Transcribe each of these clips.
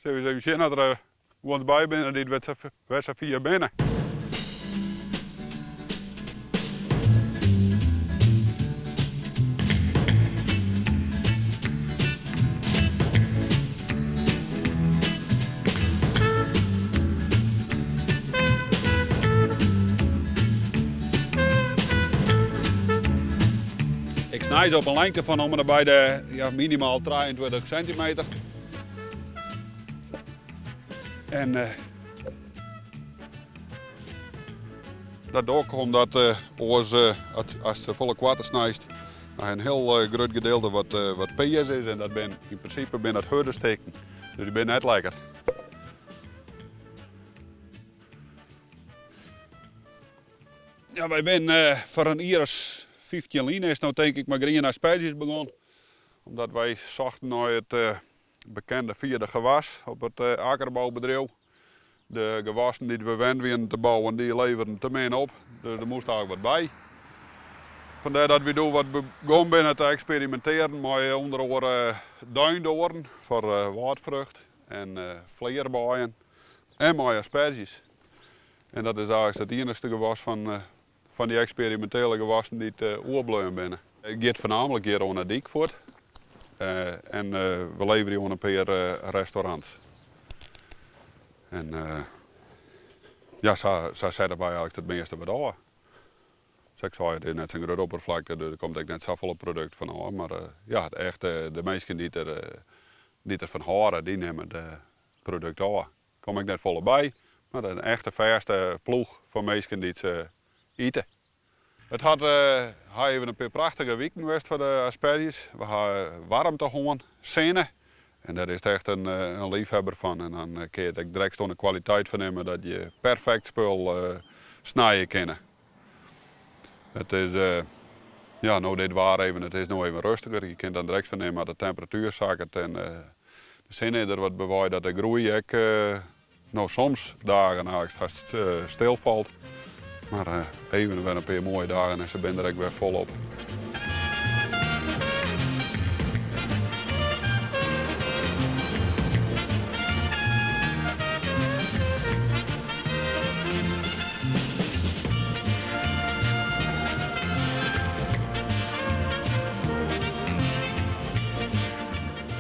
Zullen we even zien dat er gewoon bij binnen dit wedstrijd 4 binnen. Ik snij ze op een lengte van om bij de minimaal 23 centimeter. En daardoor komt dat als de volle kwarten snijdt, een heel groot gedeelte wat PS is. En dat ben in principe dat hurdensteken. Dus die ben net lekker. Ja, wij zijn voor een iris 15 linen is nou denk ik maar green asperges begonnen. Omdat wij zochten naar het bekende vierde gewas op het akkerbouwbedrijf. De gewassen die we wenden te bouwen, die leveren te min op. Dus er moest eigenlijk wat bij. Vandaar dat we doen wat begonnen binnen te experimenteren met onder andere duindoorn voor waardvrucht en vleerbuien en met asperges. En dat is eigenlijk het enige gewas van die experimentele gewassen die het oorbleun binnen. Het gaat voornamelijk hier aan de dik voort. En we leveren hier een paar restaurants. En ja, zo zetten wij eigenlijk het meeste wat aan. Dus ik zei, het is net zo'n grote oppervlakte, er komt net zoveel product van aan. Maar ja, de mensen die er van horen, die nemen het product aan. Daar kom ik net volle bij, maar een echte verste ploeg van mensen die het eten. Het had even een paar prachtige weken geweest voor de asperges. We hadden warmte gewoon, zinnen. En daar is echt een liefhebber van. En dan kun je er direct de kwaliteit van nemen dat je perfect spul snijden kan. Het is, ja, nou dit waar even, het is nu even rustiger. Je kunt dan direct van nemen dat de temperatuur zakt. En de zinnen er wat bewaard dat de groei nou soms dagen eigenlijk stilvalt. Maar even weer een paar mooie dagen en ze zijn er weer volop.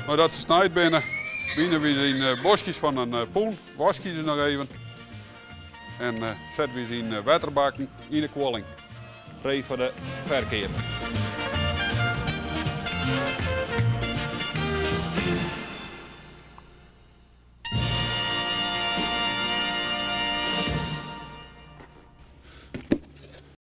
Nou dat ze snijdt binnen we zien bosjes van een poen, wasje ze nog even. En zetten we zien waterbakken in de koeling. Vrij voor de verkeer.